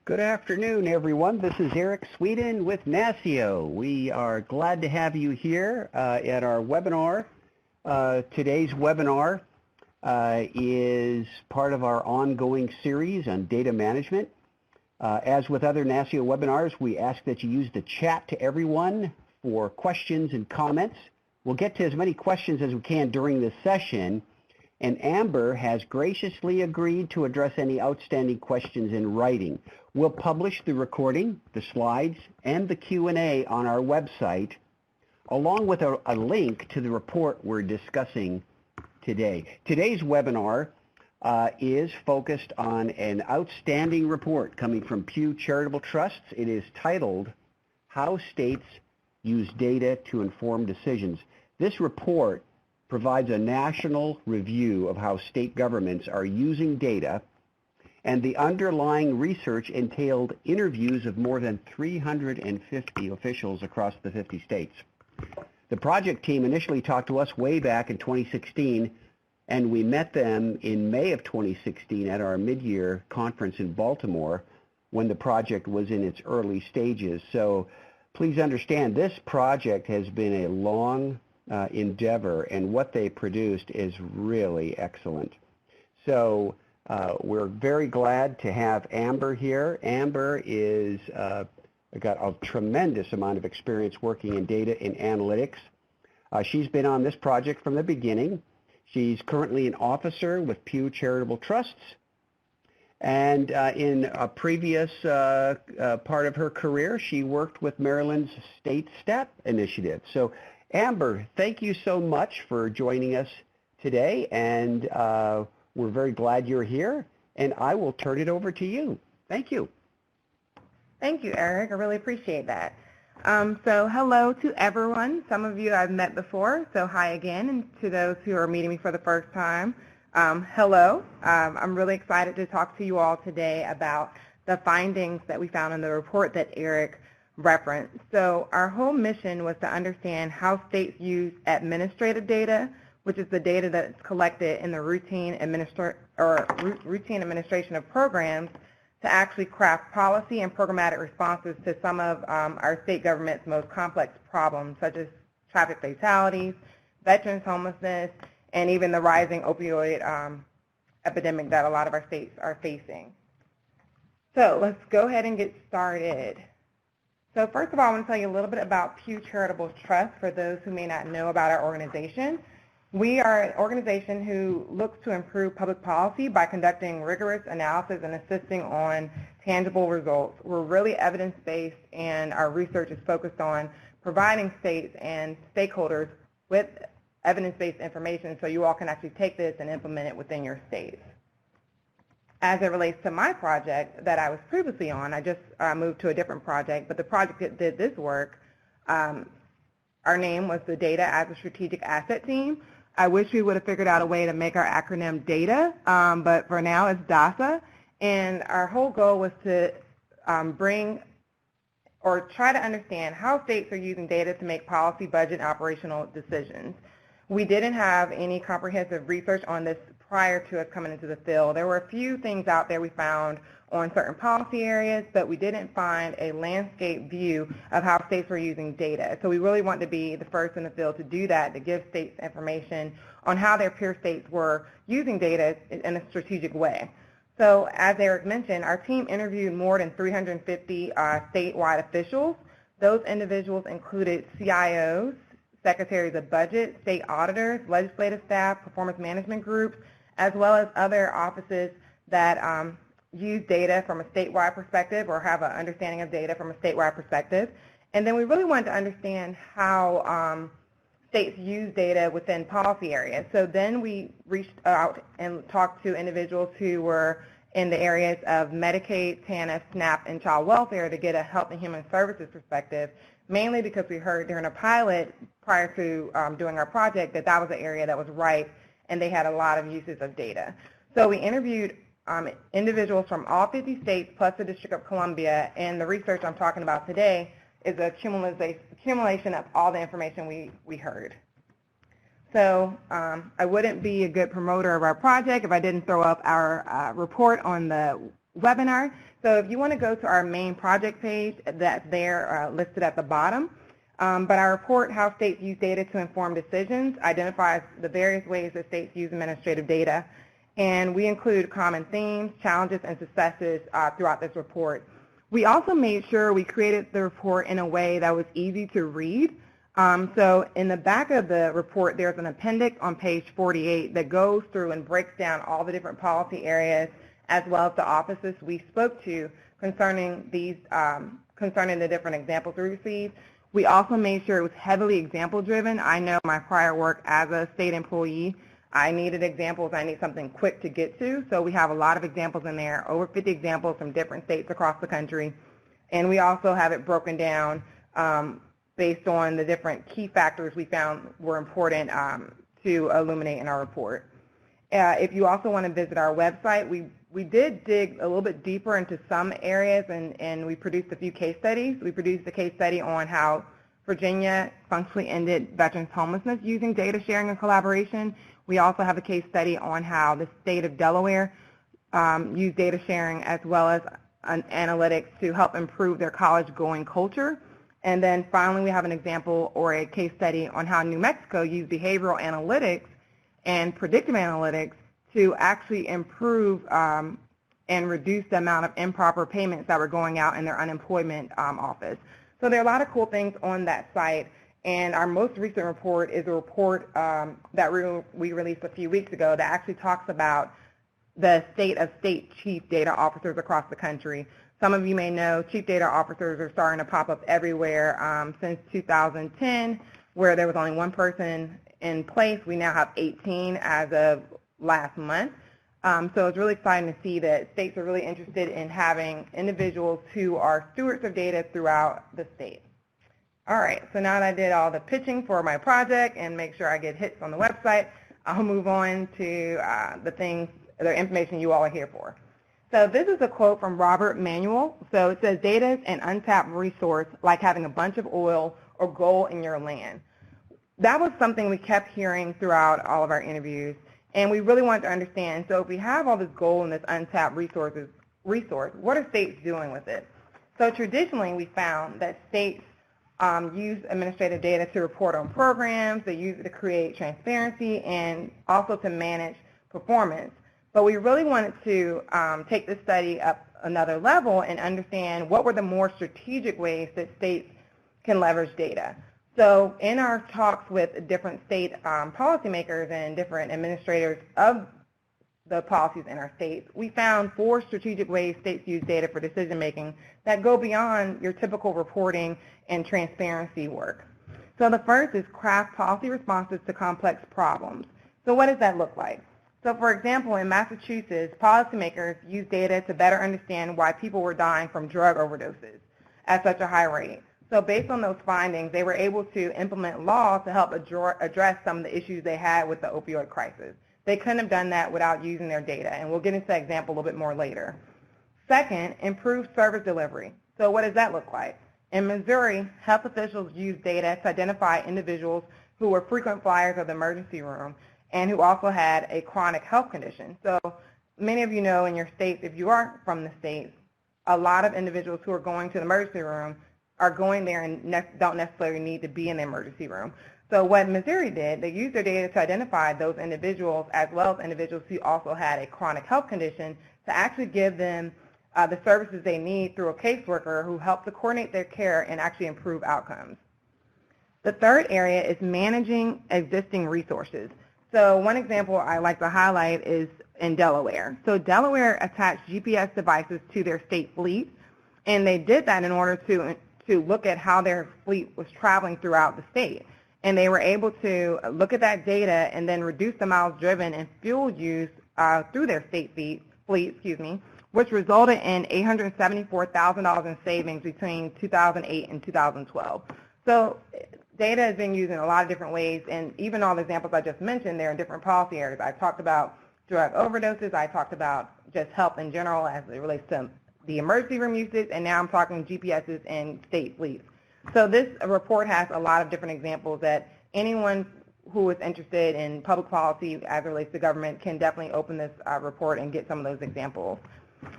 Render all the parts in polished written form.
Good afternoon, everyone. This is Eric Sweden with NASCIO. We are glad to have you here at our webinar. Today's webinar is part of our ongoing series on data management. As with other NASCIO webinars, we ask that you use the chat to everyone for questions and comments. We'll get to as many questions as we can during this session, and Amber has graciously agreed to address any outstanding questions in writing. We'll publish the recording, the slides, and the Q&A on our website, along with a link to the report we're discussing today. Today's webinar is focused on an outstanding report coming from Pew Charitable Trusts. It is titled, How States Use Data to Inform Decisions. This report provides a national review of how state governments are using data, and the underlying research entailed interviews of more than 350 officials across the 50 states. The project team initially talked to us way back in 2016, and we met them in May of 2016 at our mid-year conference in Baltimore when the project was in its early stages. So please understand, this project has been a long endeavor, and what they produced is really excellent. So we're very glad to have Amber here. Amber is got a tremendous amount of experience working in data and analytics. She's been on this project from the beginning. She's currently an officer with Pew Charitable Trusts, and in a previous part of her career, she worked with Maryland's State STEP initiative. So Amber, thank you so much for joining us today, and we're very glad you're here, and I will turn it over to you. Thank you. Thank you, Eric. I really appreciate that. So hello to everyone. Some of you I've met before, so hi again, and to those who are meeting me for the first time, hello. I'm really excited to talk to you all today about the findings that we found in the report that Eric reference. So our whole mission was to understand how states use administrative data, which is the data that's collected in the routine administration of programs, to actually craft policy and programmatic responses to some of our state government's most complex problems, such as traffic fatalities, veterans homelessness, and even the rising opioid epidemic that a lot of our states are facing. So let's go ahead and get started. So first of all, I want to tell you a little bit about Pew Charitable Trust for those who may not know about our organization. We are an organization who looks to improve public policy by conducting rigorous analysis and assisting on tangible results. We're really evidence-based, and our research is focused on providing states and stakeholders with evidence-based information so you all can actually take this and implement it within your states. As it relates to my project that I was previously on, I just moved to a different project, but the project that did this work, our name was the Data as a Strategic Asset Team. I wish we would have figured out a way to make our acronym DATA, but for now it's DASA, and our whole goal was to bring or try to understand how states are using data to make policy, budget, and operational decisions. We didn't have any comprehensive research on this prior to us coming into the field. There were a few things out there we found on certain policy areas, but we didn't find a landscape view of how states were using data. So we really wanted to be the first in the field to do that, to give states information on how their peer states were using data in a strategic way. So as Eric mentioned, our team interviewed more than 350 statewide officials. Those individuals included CIOs, secretaries of budget, state auditors, legislative staff, performance management groups, as well as other offices that use data from a statewide perspective or have an understanding of data from a statewide perspective. And then we really wanted to understand how states use data within policy areas. So then we reached out and talked to individuals who were in the areas of Medicaid, TANF, SNAP, and child welfare to get a health and human services perspective, mainly because we heard during a pilot prior to doing our project that that was an area that was ripe and they had a lot of uses of data. So we interviewed individuals from all 50 states plus the District of Columbia, and the research I'm talking about today is a accumulation of all the information we heard. So I wouldn't be a good promoter of our project if I didn't throw up our report on the webinar. So if you want to go to our main project page, that's there listed at the bottom. But our report, How States Use Data to Inform Decisions, identifies the various ways that states use administrative data. And we include common themes, challenges, and successes throughout this report. We also made sure we created the report in a way that was easy to read. So in the back of the report, there's an appendix on page 48 that goes through and breaks down all the different policy areas as well as the offices we spoke to concerning these, concerning the different examples we received. We also made sure it was heavily example-driven. I know my prior work as a state employee, I needed examples. I need something quick to get to. So we have a lot of examples in there, over 50 examples from different states across the country. And we also have it broken down based on the different key factors we found were important to illuminate in our report. If you also want to visit our website, we did dig a little bit deeper into some areas, and we produced a few case studies. We produced a case study on how Virginia functionally ended veterans' homelessness using data sharing and collaboration. We also have a case study on how the state of Delaware used data sharing as well as analytics to help improve their college-going culture. And then finally, we have an example or a case study on how New Mexico used behavioral analytics and predictive analytics to actually improve and reduce the amount of improper payments that were going out in their unemployment office. So there are a lot of cool things on that site. And our most recent report is a report that we released a few weeks ago that actually talks about the state of state chief data officers across the country. Some of you may know chief data officers are starting to pop up everywhere since 2010, where there was only one person in place. We now have 18 as of last month. So it's really exciting to see that states are really interested in having individuals who are stewards of data throughout the state. All right, so now that I did all the pitching for my project and make sure I get hits on the website, I'll move on to the information you all are here for. So this is a quote from Robert Manuel. So it says, data is an untapped resource like having a bunch of oil or gold in your land. That was something we kept hearing throughout all of our interviews, and we really wanted to understand, so if we have all this gold and this untapped resource, what are states doing with it? So traditionally we found that states use administrative data to report on programs, they use it to create transparency and also to manage performance. But we really wanted to take this study up another level and understand what were the more strategic ways that states can leverage data. So in our talks with different state policymakers and different administrators of the policies in our states, we found 4 strategic ways states use data for decision making that go beyond your typical reporting and transparency work. So the first is craft policy responses to complex problems. So what does that look like? So for example, in Massachusetts, policymakers use data to better understand why people were dying from drug overdoses at such a high rate. So based on those findings, they were able to implement laws to help address some of the issues they had with the opioid crisis. They couldn't have done that without using their data, and we'll get into that example a little bit more later. Second, improved service delivery. So what does that look like? In Missouri, health officials use data to identify individuals who were frequent flyers of the emergency room and who also had a chronic health condition. So many of you know in your states, if you are from the states, a lot of individuals who are going to the emergency room are going there and don't necessarily need to be in the emergency room. So what Missouri did, they used their data to identify those individuals as well as individuals who also had a chronic health condition to actually give them the services they need through a caseworker who helps to coordinate their care and actually improve outcomes. The third area is managing existing resources. So one example I like to highlight is in Delaware. So Delaware attached GPS devices to their state fleet, and they did that in order to look at how their fleet was traveling throughout the state. And they were able to look at that data and then reduce the miles driven and fuel use through their state fleet, which resulted in $874,000 in savings between 2008 and 2012. So data is being used in a lot of different ways, and even all the examples I just mentioned, they're in different policy areas. I talked about drug overdoses, I talked about just health in general as it relates to the emergency room usage, and now I'm talking GPSs and state fleets. So this report has a lot of different examples that anyone who is interested in public policy as it relates to government can definitely open this report and get some of those examples.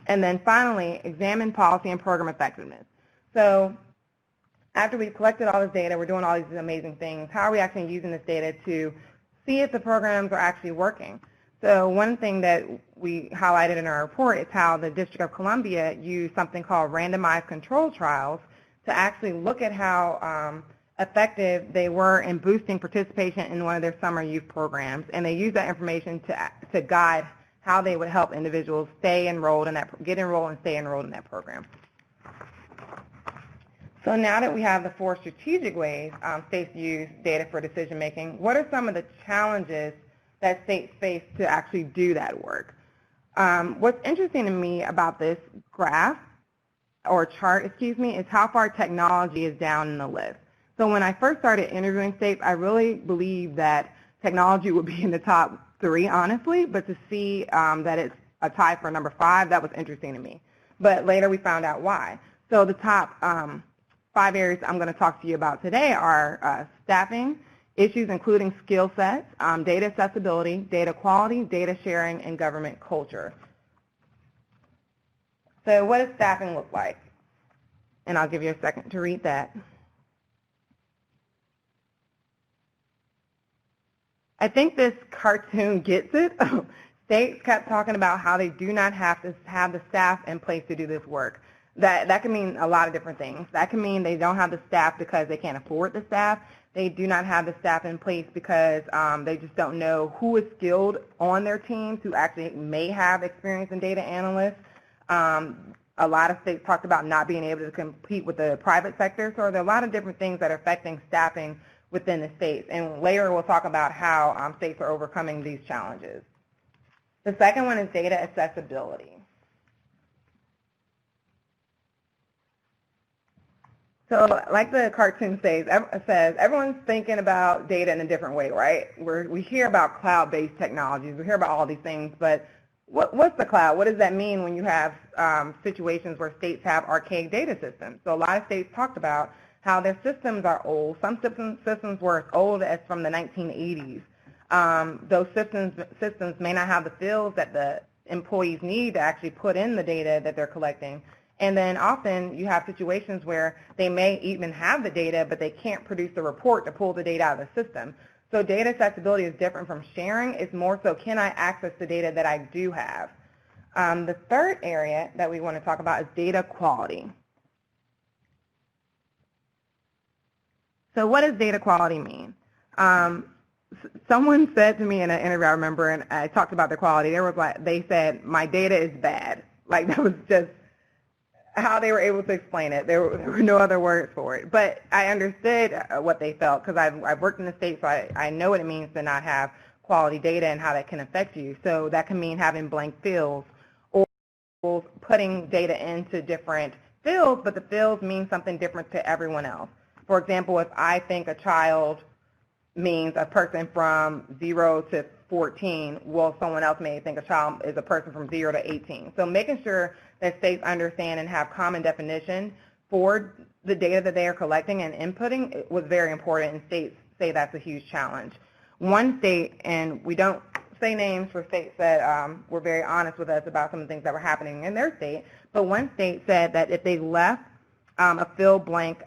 And then finally, examine policy and program effectiveness. So after we've collected all this data, we're doing all these amazing things, how are we actually using this data to see if the programs are actually working? So one thing that we highlighted in our report is how the District of Columbia used something called randomized control trials to actually look at how effective they were in boosting participation in one of their summer youth programs. And they used that information to guide how they would help individuals stay enrolled in that, get enrolled and stay enrolled in that program. So now that we have the 4 strategic ways states use data for decision making, what are some of the challenges that states face to actually do that work? What's interesting to me about this graph, or chart, excuse me, is how far technology is down in the list. So when I first started interviewing states, I really believed that technology would be in the top 3, honestly, but to see that it's a tie for number 5, that was interesting to me. But later we found out why. So the top 5 areas I'm going to talk to you about today are staffing, issues including skill sets, data accessibility, data quality, data sharing, and government culture. So what does staffing look like? And I'll give you a second to read that. I think this cartoon gets it. States kept talking about how they do not have to have the staff in place to do this work. That can mean a lot of different things. That can mean they don't have the staff because they can't afford the staff. They do not have the staff in place because they just don't know who is skilled on their teams who actually may have experience in data analysts. A lot of states talked about not being able to compete with the private sector. So there are a lot of different things that are affecting staffing within the states. And later we'll talk about how states are overcoming these challenges. The second one is data accessibility. So like the cartoon says, everyone's thinking about data in a different way, right? We hear about cloud-based technologies. We hear about all these things, but what's the cloud? What does that mean when you have situations where states have archaic data systems? So a lot of states talked about how their systems are old. Some systems were as old as from the 1980s. Those systems may not have the fields that the employees need to actually put in the data that they're collecting. And then often you have situations where they may even have the data, but they can't produce a report to pull the data out of the system. So data accessibility is different from sharing. It's more so, can I access the data that I do have? The third area that we want to talk about is data quality. So what does data quality mean? Someone said to me in an interview, I remember, and I talked about the quality. They said, my data is bad. Like, that was just how they were able to explain it. There were no other words for it. But I understood what they felt because I've worked in the States, so I know what it means to not have quality data and how that can affect you. So that can mean having blank fields or putting data into different fields, but the fields mean something different to everyone else. For example, if I think a child means a person from 0 to 14, well, someone else may think a child is a person from 0 to 18. So making sure that states understand and have common definition for the data that they are collecting and inputting was very important, and states say that's a huge challenge. One state, and we don't say names for states that were very honest with us about some of the things that were happening in their state, but one state said that if they left a field blank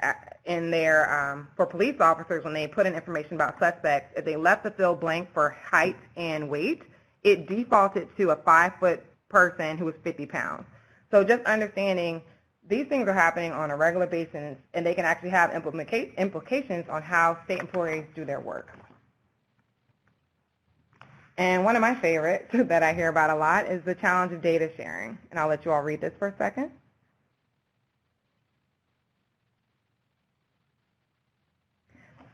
in their, for police officers when they put in information about suspects, if they left the field blank for height and weight, it defaulted to a 5-foot person who was 50 pounds. So just understanding these things are happening on a regular basis, and they can actually have implications on how state employees do their work. And one of my favorites that I hear about a lot is the challenge of data sharing. And I'll let you all read this for a second.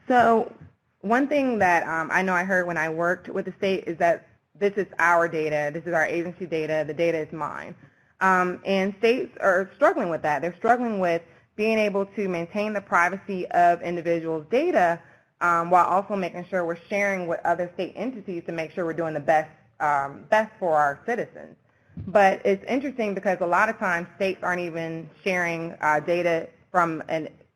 So one thing that I know I heard when I worked with the state is that this is our data, this is our agency data, the data is mine. And states are struggling with that. They're struggling with being able to maintain the privacy of individuals' data while also making sure we're sharing with other state entities to make sure we're doing the best for our citizens. But it's interesting because a lot of times states aren't even sharing data from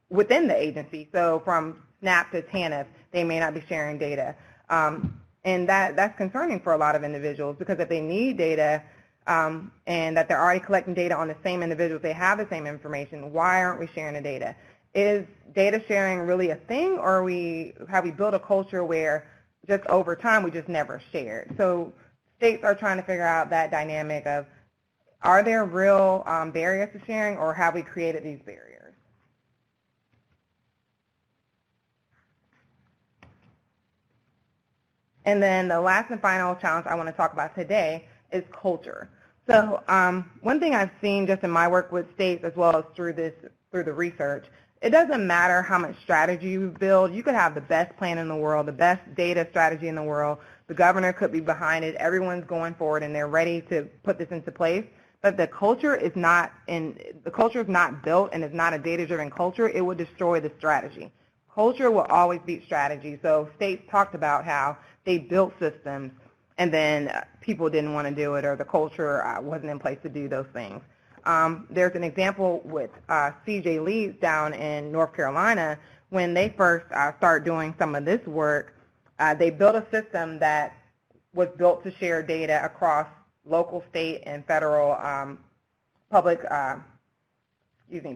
within the agency. So from SNAP to TANF, they may not be sharing data. And that's concerning for a lot of individuals because if they need data, and that they're already collecting data on the same individuals, they have the same information, why aren't we sharing the data? Is data sharing really a thing, or have we built a culture where just over time we just never shared? So states are trying to figure out that dynamic of, are there real barriers to sharing, or have we created these barriers? And then the last and final challenge I want to talk about today is culture. So one thing I've seen just in my work with states, as well as through the research, it doesn't matter how much strategy you build. You could have the best plan in the world, the best data strategy in the world. The governor could be behind it. Everyone's going forward, and they're ready to put this into place. But the culture is not built, and is not a data-driven culture. It will destroy the strategy. Culture will always beat strategy. So states talked about how they built systems, and then people didn't want to do it, or the culture wasn't in place to do those things. There's an example with C.J. Leeds down in North Carolina. When they first started doing some of this work, they built a system that was built to share data across local, state, and federal public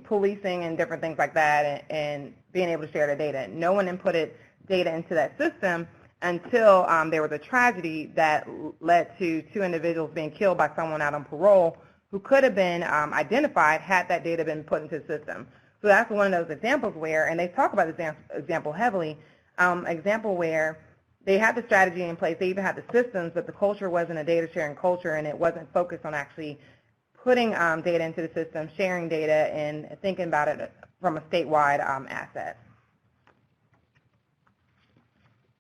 policing and different things like that, and being able to share the data. No one inputted data into that system until there was a tragedy that led to 2 individuals being killed by someone out on parole who could have been identified had that data been put into the system. So that's one of those examples where, and they talk about this example heavily, example where they had the strategy in place, they even had the systems, but the culture wasn't a data sharing culture, and it wasn't focused on actually putting data into the system, sharing data, and thinking about it from a statewide asset.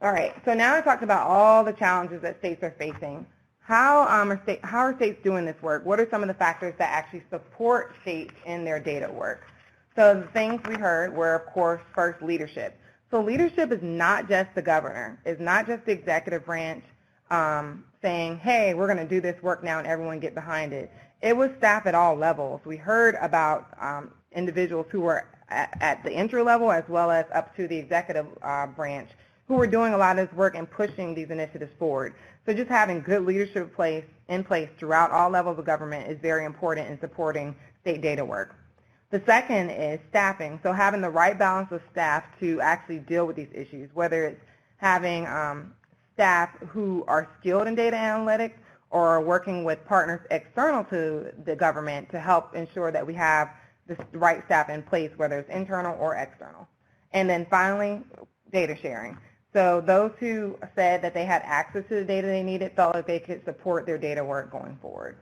All right, so now I talked about all the challenges that states are facing. How are states doing this work? What are some of the factors that actually support states in their data work? So the things we heard were, of course, first, leadership. So leadership is not just the governor. It's not just the executive branch saying, hey, we're going to do this work now and everyone get behind it. It was staff at all levels. We heard about individuals who were at the entry level as well as up to the executive branch who were doing a lot of this work and pushing these initiatives forward. So just having good leadership in place throughout all levels of government is very important in supporting state data work. The second is staffing. So having the right balance of staff to actually deal with these issues, whether it's having staff who are skilled in data analytics or working with partners external to the government to help ensure that we have the right staff in place, whether it's internal or external. And then finally, data sharing. So those who said that they had access to the data they needed felt like they could support their data work going forward.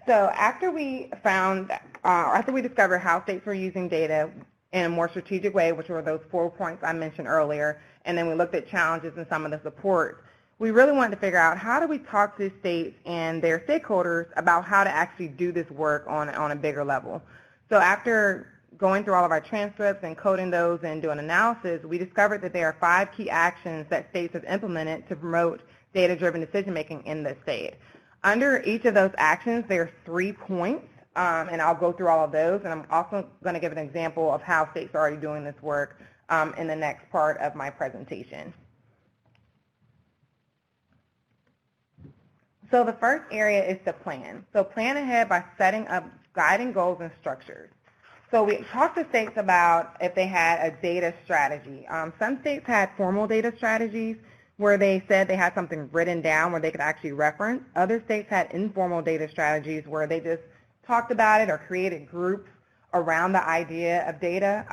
So after we discovered how states were using data in a more strategic way, which were those 4 points I mentioned earlier, and then we looked at challenges and some of the support, we really wanted to figure out, how do we talk to states and their stakeholders about how to actually do this work on a bigger level? So after going through all of our transcripts and coding those and doing analysis, we discovered that there are 5 key actions that states have implemented to promote data-driven decision-making in the state. Under each of those actions, there are 3 points, and I'll go through all of those, and I'm also going to give an example of how states are already doing this work in the next part of my presentation. So the first area is to plan. So plan ahead by setting up guiding goals and structures. So we talked to states about if they had a data strategy. Some states had formal data strategies where they said they had something written down where they could actually reference. Other states had informal data strategies where they just talked about it or created groups around the idea of data,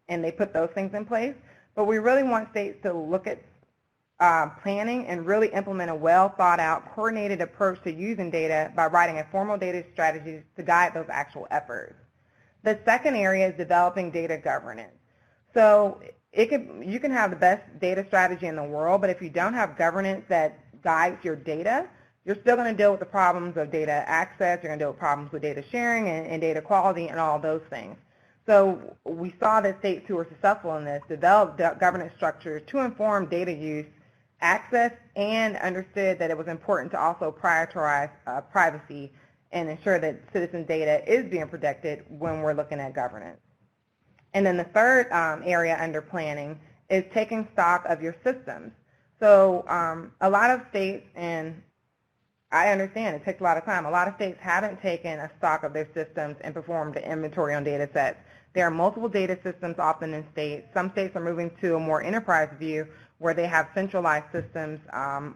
and they put those things in place. But we really want states to look at planning and really implement a well-thought-out, coordinated approach to using data by writing a formal data strategy to guide those actual efforts. The second area is developing data governance. So you can have the best data strategy in the world, but if you don't have governance that guides your data, you're still going to deal with the problems of data access, you're going to deal with problems with data sharing and data quality and all those things. So we saw that states who were successful in this developed governance structures to inform data use, access, and understood that it was important to also prioritize privacy and ensure that citizen data is being protected when we're looking at governance. And then the third area under planning is taking stock of your systems. So a lot of states, and I understand it takes a lot of time, a lot of states haven't taken a stock of their systems and performed an inventory on data sets. There are multiple data systems often in states. Some states are moving to a more enterprise view where they have centralized systems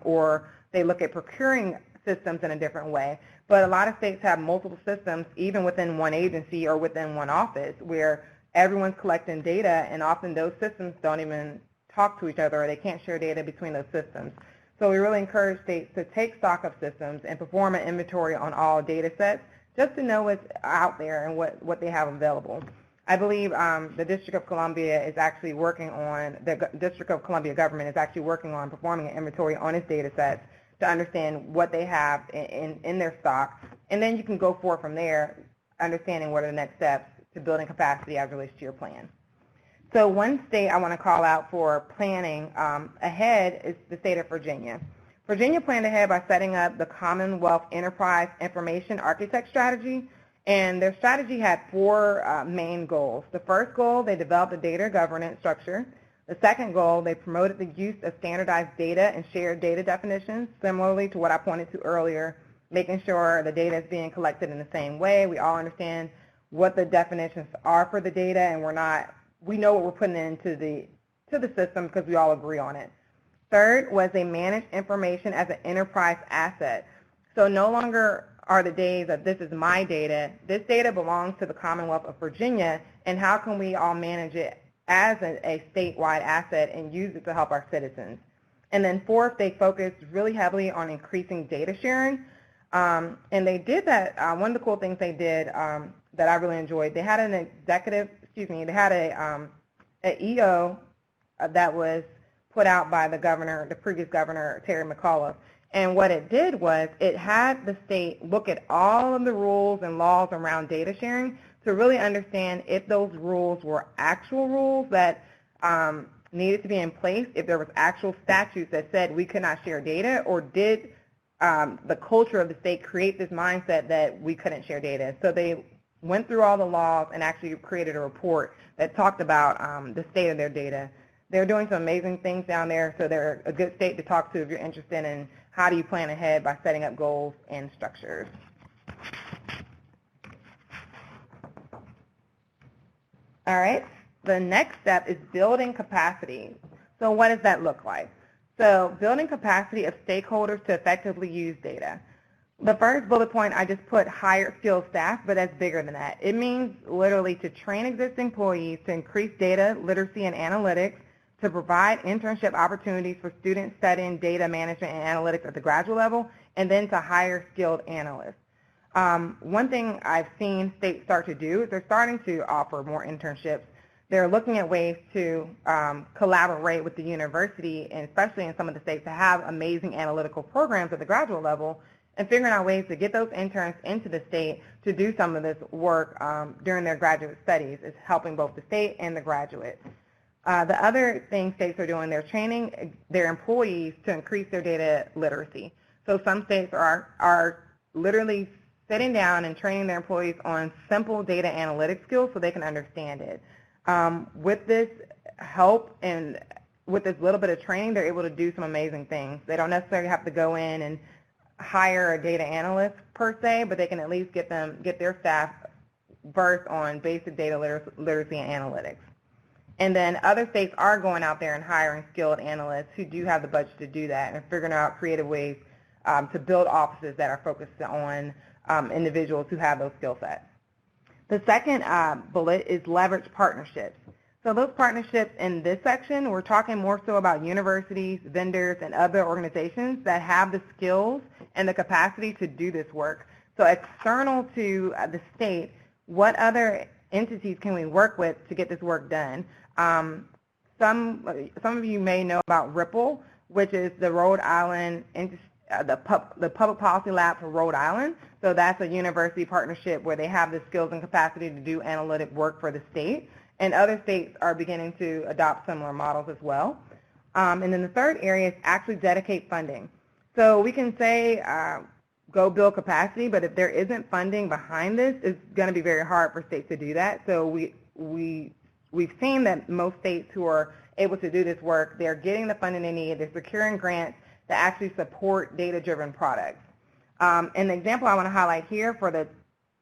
or they look at procuring systems in a different way. But a lot of states have multiple systems, even within one agency or within one office, where everyone's collecting data, and often those systems don't even talk to each other, or they can't share data between those systems. So we really encourage states to take stock of systems and perform an inventory on all data sets just to know what's out there and what they have available. I believe the District of Columbia is actually working on, the District of Columbia government is actually working on performing an inventory on its data sets to understand what they have in their stock. And then you can go forward from there, understanding what are the next steps to building capacity as it relates to your plan. So one state I want to call out for planning ahead is the state of Virginia. Virginia planned ahead by setting up the Commonwealth Enterprise Information Architect Strategy, and their strategy had four main goals. The first goal, they developed a data governance structure. The second goal, they promoted the use of standardized data and shared data definitions, similarly to what I pointed to earlier, making sure the data is being collected in the same way. We all understand what the definitions are for the data, and we know what we're putting into the system because we all agree on it. Third was they managed information as an enterprise asset. So no longer are the days of this is my data. This data belongs to the Commonwealth of Virginia, and how can we all manage it as a statewide asset and use it to help our citizens? And then fourth, they focused really heavily on increasing data sharing. And they did that. One of the cool things they did that I really enjoyed, they had an EO that was put out by the previous governor, Terry McAuliffe. And what it did was it had the state look at all of the rules and laws around data sharing to really understand if those rules were actual rules that needed to be in place, if there was actual statutes that said we could not share data, or did the culture of the state create this mindset that we couldn't share data. So they went through all the laws and actually created a report that talked about the state of their data. They're doing some amazing things down there, so they're a good state to talk to if you're interested in how do you plan ahead by setting up goals and structures. All right, the next step is building capacity. So what does that look like? So building capacity of stakeholders to effectively use data. The first bullet point, I just put higher skilled staff, but that's bigger than that. It means literally to train existing employees to increase data literacy and analytics, to provide internship opportunities for students studying data management and analytics at the graduate level, and then to hire skilled analysts. One thing I've seen states start to do is they're starting to offer more internships. They're looking at ways to collaborate with the university, and especially in some of the states that have amazing analytical programs at the graduate level, and figuring out ways to get those interns into the state to do some of this work during their graduate studies is helping both the state and the graduates. The other thing states are doing, they're training their employees to increase their data literacy. So some states are literally sitting down and training their employees on simple data analytics skills so they can understand it. With this help and with this little bit of training, they're able to do some amazing things. They don't necessarily have to go in and hire a data analyst per se, but they can at least get their staff versed on basic data literacy and analytics. And then other states are going out there and hiring skilled analysts who do have the budget to do that and figuring out creative ways to build offices that are focused on individuals who have those skill sets. The second bullet is leverage partnerships. So those partnerships in this section, we're talking more so about universities, vendors, and other organizations that have the skills and the capacity to do this work. So external to the state, what other entities can we work with to get this work done? Some of you may know about Ripple, which is the Rhode Island, the Public Policy Lab for Rhode Island. So that's a university partnership where they have the skills and capacity to do analytic work for the state. And other states are beginning to adopt similar models as well. And then the third area is actually dedicate funding. So we can say go build capacity, but if there isn't funding behind this, it's going to be very hard for states to do that. So we've seen that most states who are able to do this work. They're getting the funding they need. They're securing grants that actually support data-driven products. And the example I want to highlight here for the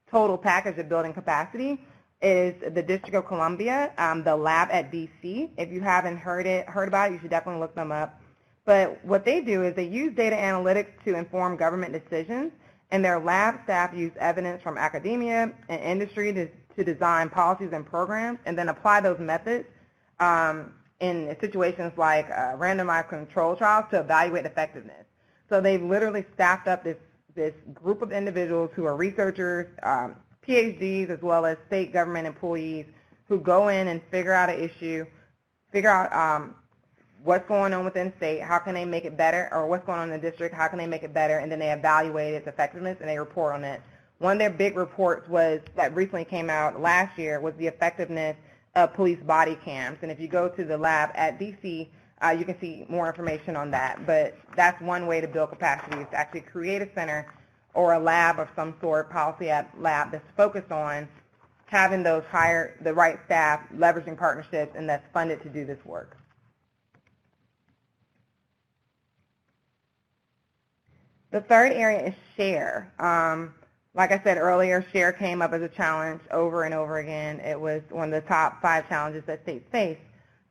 total package of building capacity is the District of Columbia, the lab at DC. If you haven't heard about it, you should definitely look them up. But what they do is they use data analytics to inform government decisions, and their lab staff use evidence from academia and industry to design policies and programs, and then apply those methods in situations like randomized control trials to evaluate effectiveness. So they've literally staffed up this group of individuals who are researchers, PhDs, as well as state government employees who go in and figure out an issue, figure out what's going on within the state, how can they make it better, or what's going on in the district, how can they make it better, and then they evaluate its effectiveness and they report on it. One of their big reports that recently came out last year was the effectiveness of police body cams. And if you go to the lab at DC, you can see more information on that. But that's one way to build capacity, is to actually create a center or a lab of some sort, policy lab, that's focused on having the right staff, leveraging partnerships, and that's funded to do this work. The third area is share. Like I said earlier, share came up as a challenge over and over again. It was one of the top 5 challenges that states face.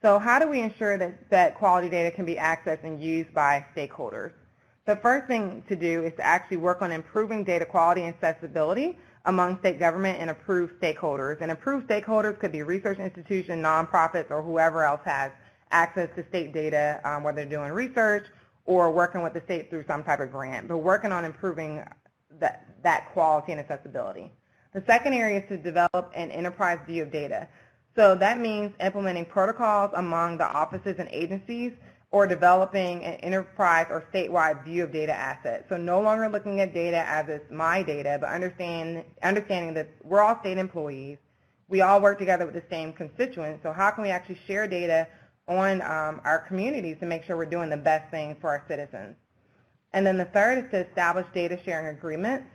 So how do we ensure that quality data can be accessed and used by stakeholders? The first thing to do is to actually work on improving data quality and accessibility among state government and approved stakeholders. And approved stakeholders could be research institutions, nonprofits, or whoever else has access to state data, whether they're doing research or working with the state through some type of grant, but working on improving that quality and accessibility. The second area is to develop an enterprise view of data. So that means implementing protocols among the offices and agencies, or developing an enterprise or statewide view of data assets. So no longer looking at data as it's my data, but understanding that we're all state employees. We all work together with the same constituents. So how can we actually share data on our communities to make sure we're doing the best thing for our citizens? And then the third is to establish data sharing agreements.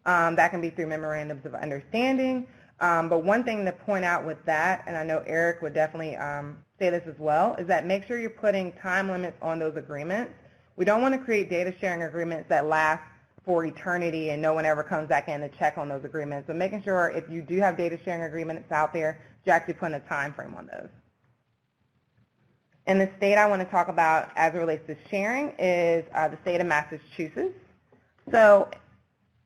That can be through memorandums of understanding. But one thing to point out with that, and I know Eric would definitely say this as well, is that make sure you're putting time limits on those agreements. We don't want to create data sharing agreements that last for eternity and no one ever comes back in to check on those agreements. So making sure if you do have data sharing agreements out there, you're actually putting a time frame on those. And the state I want to talk about as it relates to sharing is the state of Massachusetts. So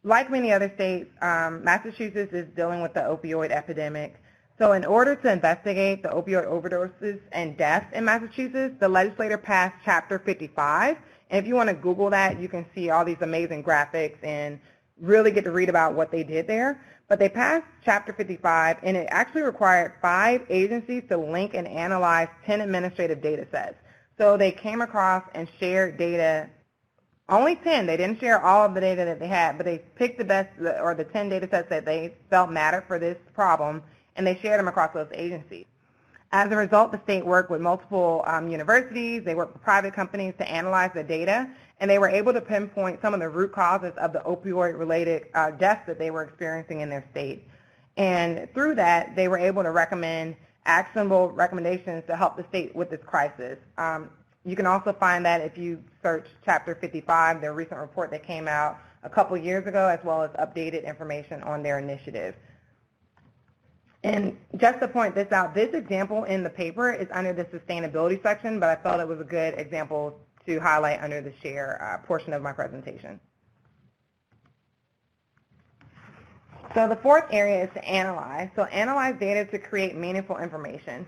like many other states, Massachusetts is dealing with the opioid epidemic. So in order to investigate the opioid overdoses and deaths in Massachusetts, the legislature passed Chapter 55. And if you want to Google that, you can see all these amazing graphics and really get to read about what they did there. But they passed Chapter 55, and it actually required 5 agencies to link and analyze 10 administrative data sets. So they came across and shared data, only 10. They didn't share all of the data that they had, but they picked the best, or the 10 data sets that they felt mattered for this problem, and they shared them across those agencies. As a result, the state worked with multiple universities. They worked with private companies to analyze the data, and they were able to pinpoint some of the root causes of the opioid-related deaths that they were experiencing in their state. And through that, they were able to recommend actionable recommendations to help the state with this crisis. You can also find that if you search Chapter 55, their recent report that came out a couple years ago, as well as updated information on their initiative. And just to point this out, this example in the paper is under the sustainability section, but I felt it was a good example to highlight under the share portion of my presentation. So the fourth area is to analyze. So analyze data to create meaningful information.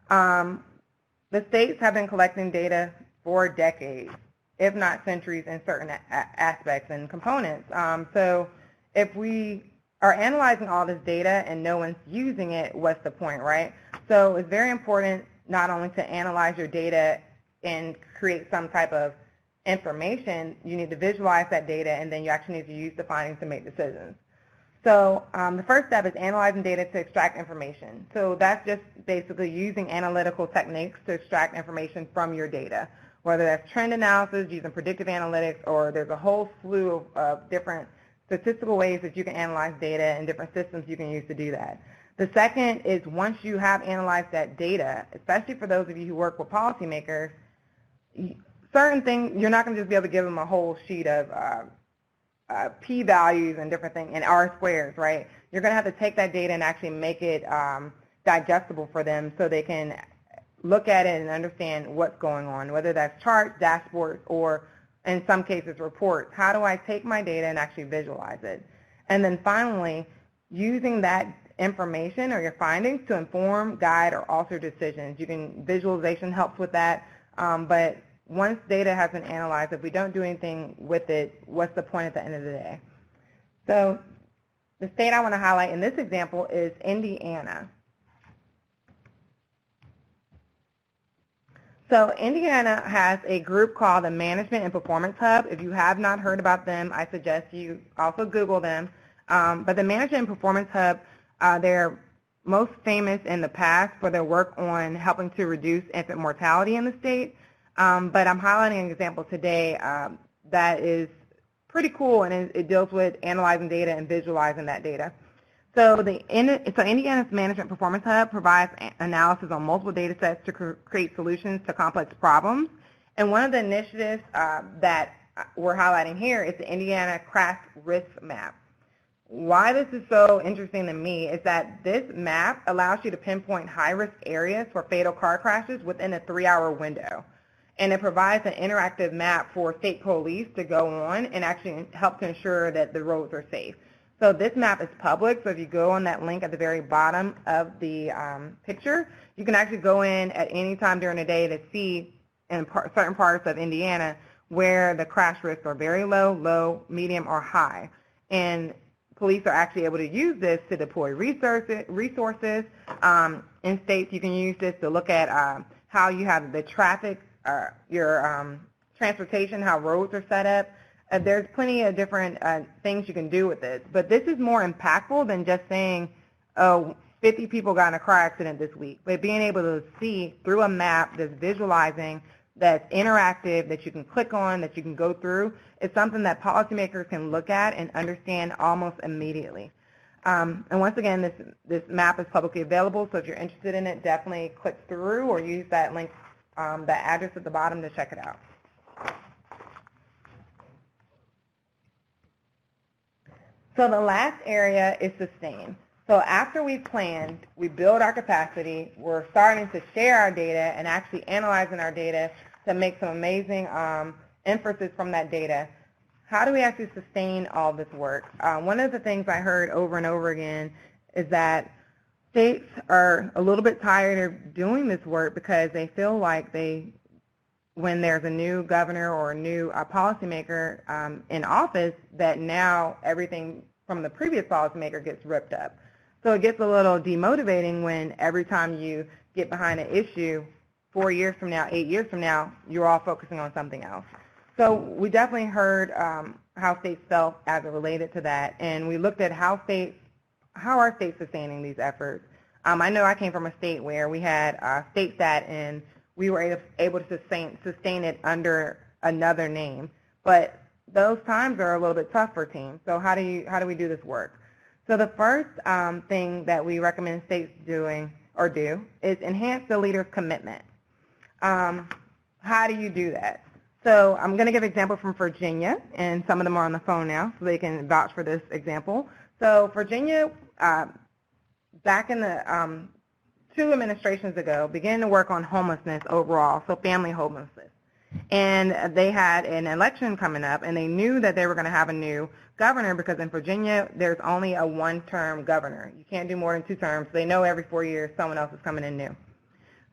The states have been collecting data for decades, if not centuries, in certain aspects and components. So if we are analyzing all this data and no one's using it, what's the point, right? So it's very important not only to analyze your data and create some type of information, you need to visualize that data, and then you actually need to use the findings to make decisions. So the first step is analyzing data to extract information. So that's just basically using analytical techniques to extract information from your data, whether that's trend analysis, using predictive analytics, or there's a whole slew of different statistical ways that you can analyze data and different systems you can use to do that. The second is once you have analyzed that data, especially for those of you who work with policymakers, certain things, you're not going to just be able to give them a whole sheet of p-values and different things and r-squares, right? You're going to have to take that data and actually make it digestible for them so they can look at it and understand what's going on, whether that's charts, dashboards, or in some cases reports. How do I take my data and actually visualize it? And then finally, using that information or your findings to inform, guide, or alter decisions. Visualization helps with that, but once data has been analyzed, if we don't do anything with it, what's the point at the end of the day? So the state I want to highlight in this example is Indiana. So Indiana has a group called the Management and Performance Hub. If you have not heard about them, I suggest you also Google them. But the Management and Performance Hub, they're most famous in the past for their work on helping to reduce infant mortality in the state. But I'm highlighting an example today that is pretty cool, and it deals with analyzing data and visualizing that data. So Indiana's Management Performance Hub provides analysis on multiple data sets to create solutions to complex problems. And one of the initiatives that we're highlighting here is the Indiana Crash Risk Map. Why this is so interesting to me is that this map allows you to pinpoint high-risk areas for fatal car crashes within a 3-hour window. And it provides an interactive map for state police to go on and actually help to ensure that the roads are safe. So this map is public, so if you go on that link at the very bottom of the picture, you can actually go in at any time during the day to see in certain parts of Indiana where the crash risks are very low, medium, or high. And police are actually able to use this to deploy resources. In states, you can use this to look at how you have the traffic, your transportation, how roads are set up. There's plenty of different things you can do with this. But this is more impactful than just saying, oh, 50 people got in a car accident this week. But being able to see through a map that's visualizing, that's interactive, that you can click on, that you can go through, is something that policymakers can look at and understand almost immediately. And once again, this map is publicly available, so if you're interested in it, definitely click through or use that link, the address at the bottom to check it out. So the last area is sustain. So after we planned, we build our capacity, we're starting to share our data and actually analyzing our data to make some amazing inferences from that data. How do we actually sustain all this work? One of the things I heard over and over again is that states are a little bit tired of doing this work because they feel like when there's a new governor or a new policymaker in office, that now everything from the previous policymaker gets ripped up. So it gets a little demotivating when every time you get behind an issue, 4 years from now, 8 years from now, you're all focusing on something else. So we definitely heard how states felt as it related to that, and we looked at how are states sustaining these efforts. I know I came from a state where we had state stat, and we were able to sustain it under another name. But those times are a little bit tough for teams. So how do we do this work? So the first thing that we recommend states do is enhance the leader's commitment. How do you do that? So I'm going to give an example from Virginia, and some of them are on the phone now, so they can vouch for this example. So Virginia, back in the 2 administrations ago, began to work on homelessness overall, so family homelessness. And they had an election coming up, and they knew that they were going to have a new governor because in Virginia, there's only a 1-term governor. You can't do more than 2 terms. They know every 4 years someone else is coming in new.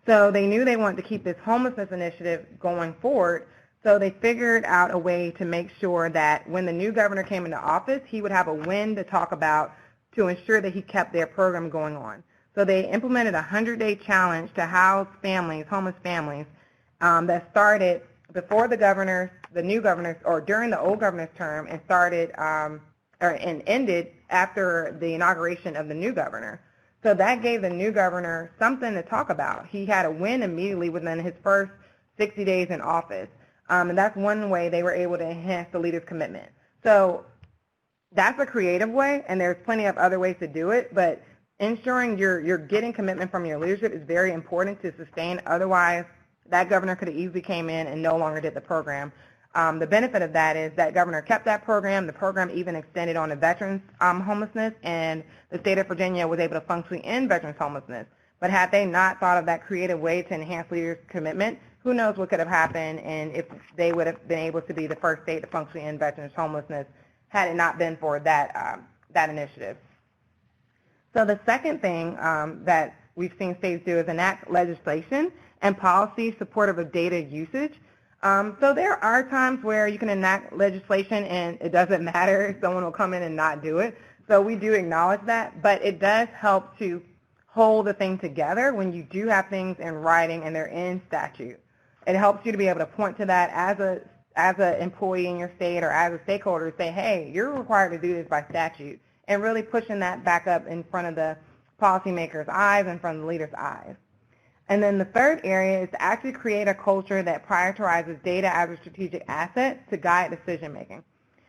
So they knew they wanted to keep this homelessness initiative going forward, so they figured out a way to make sure that when the new governor came into office, he would have a win to talk about to ensure that he kept their program going on. So they implemented a 100-day challenge to house families, homeless families, that started before the new governors, or during the old governor's term, and started and ended after the inauguration of the new governor. So that gave the new governor something to talk about. He had a win immediately within his first 60 days in office, and that's one way they were able to enhance the leader's commitment. So that's a creative way, and there's plenty of other ways to do it, but ensuring you're getting commitment from your leadership is very important to sustain. Otherwise, that governor could have easily came in and no longer did the program. The benefit of that is that governor kept that program. The program even extended on to veterans homelessness, and the state of Virginia was able to functionally end veterans homelessness. But had they not thought of that creative way to enhance leaders' commitment, who knows what could have happened, and if they would have been able to be the first state to functionally end veterans homelessness had it not been for that, that initiative. So the second thing that we've seen states do is enact legislation and policy supportive of data usage. So there are times where you can enact legislation and it doesn't matter. Someone will come in and not do it. So we do acknowledge that, but it does help to hold the thing together when you do have things in writing and they're in statute. It helps you to be able to point to that as an employee in your state or as a stakeholder, say, hey, you're required to do this by statute, and really pushing that back up in front of the policymakers' eyes and from the leaders' eyes. And then the third area is to actually create a culture that prioritizes data as a strategic asset to guide decision making.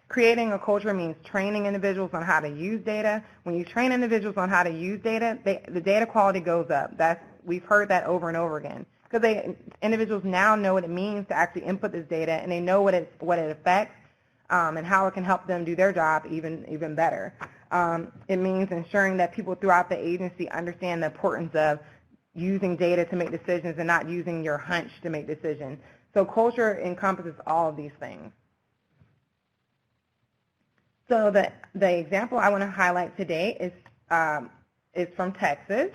Creating a culture means training individuals on how to use data. When you train individuals on how to use data, the data quality goes up. We've heard that over and over again, because individuals now know what it means to actually input this data, and they know what it affects and how it can help them do their job even better. It means ensuring that people throughout the agency understand the importance of using data to make decisions and not using your hunch to make decisions. So culture encompasses all of these things. So the example I want to highlight today is from Texas.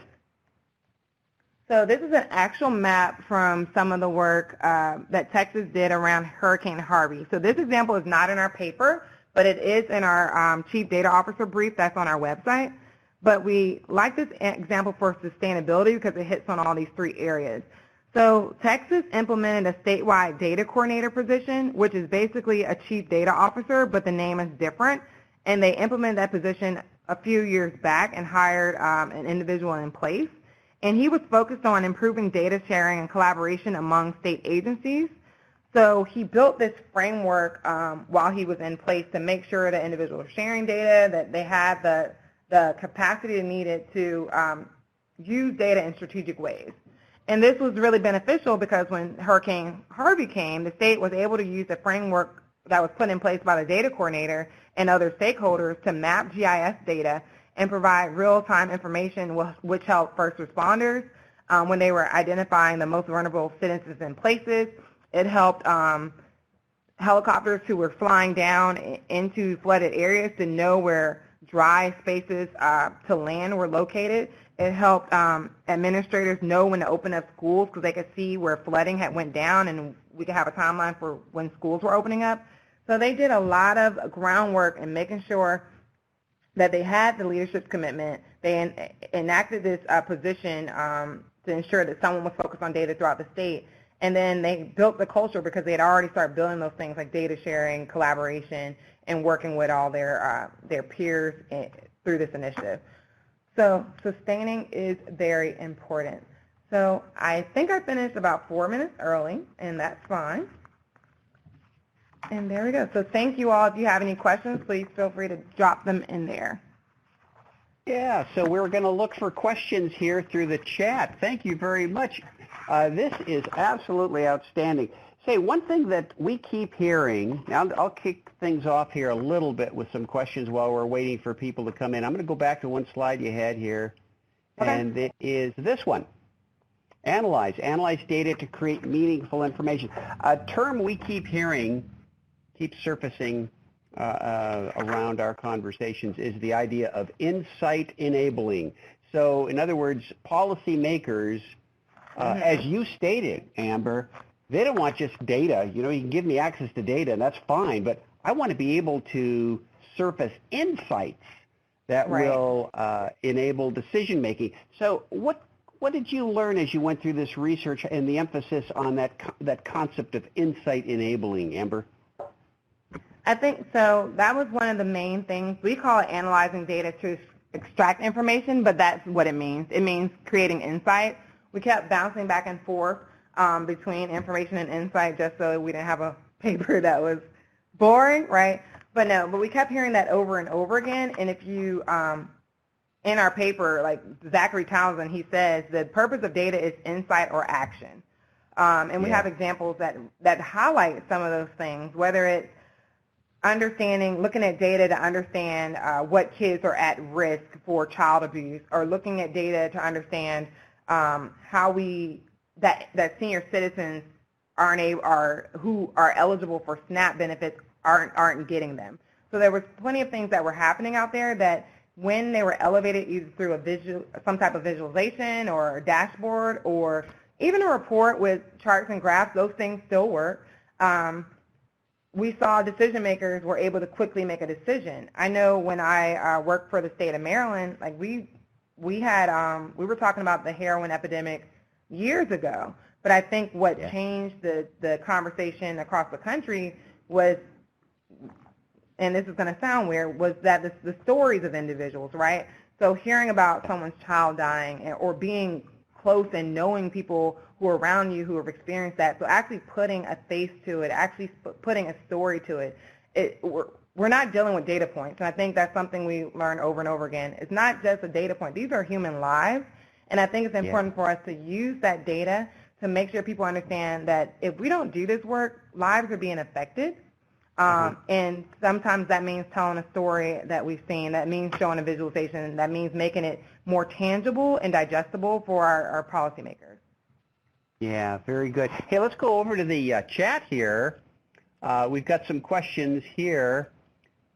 So this is an actual map from some of the work that Texas did around Hurricane Harvey. So this example is not in our paper, but it is in our Chief Data Officer brief that's on our website. But we like this example for sustainability because it hits on all these three areas. So Texas implemented a statewide data coordinator position, which is basically a chief data officer, but the name is different. And they implemented that position a few years back and hired an individual in place. And he was focused on improving data sharing and collaboration among state agencies. So he built this framework while he was in place to make sure that individuals are sharing data, that they had the capacity needed to use data in strategic ways. And this was really beneficial because when Hurricane Harvey came, the state was able to use the framework that was put in place by the data coordinator and other stakeholders to map GIS data and provide real-time information which helped first responders when they were identifying the most vulnerable citizens and places. It helped helicopters who were flying down into flooded areas to know where dry spaces to land were located. It helped administrators know when to open up schools because they could see where flooding had went down, and we could have a timeline for when schools were opening up. So they did a lot of groundwork in making sure that they had the leadership commitment. They enacted this position to ensure that someone was focused on data throughout the state. And then they built the culture because they had already started building those things like data sharing, collaboration, and working with all their peers through this initiative. So sustaining is very important. So I think I finished about 4 minutes early, and that's fine. And there we go. So thank you all. If you have any questions, please feel free to drop them in there. Yeah, so we're going to look for questions here through the chat. Thank you very much. This is absolutely outstanding. Say, one thing that we keep hearing, now I'll kick things off here a little bit with some questions while we're waiting for people to come in. I'm going to go back to one slide you had here, okay. And it is this one. Analyze data to create meaningful information. A term we keep hearing, keeps surfacing around our conversations is the idea of insight enabling. So in other words, policymakers, as you stated, Amber, they don't want just data. You know, you can give me access to data, and that's fine, but I want to be able to surface insights that will enable decision making. So what did you learn as you went through this research and the emphasis on that concept of insight enabling, Amber? I think so. That was one of the main things. We call it analyzing data to extract information, but that's what it means. It means creating insight. We kept bouncing back and forth between information and insight just so we didn't have a paper that was boring, right? But we kept hearing that over and over again. And if you in our paper, like Zachary Townsend, he says the purpose of data is insight or action. And we have examples that highlight some of those things, whether it's understanding, looking at data to understand what kids are at risk for child abuse, or looking at data to understand how that senior citizens who are eligible for SNAP benefits aren't getting them. So there was plenty of things that were happening out there that when they were elevated either through some type of visualization or a dashboard or even a report with charts and graphs, those things still work. We saw decision makers were able to quickly make a decision. I know when I worked for the state of Maryland, like we were talking about the heroin epidemic years ago, but I think what changed the conversation across the country was, and this is going to sound weird, was that the stories of individuals, right? So hearing about someone's child dying or being close and knowing people who are around you who have experienced that, so actually putting a face to it, actually putting a story to it, we're not dealing with data points, and I think that's something we learn over and over again. It's not just a data point. These are human lives, and I think it's important for us to use that data to make sure people understand that if we don't do this work, lives are being affected. And sometimes that means telling a story that we've seen, that means showing a visualization, that means making it more tangible and digestible for our policymakers. Yeah, very good. Hey, let's go over to the chat here. We've got some questions here.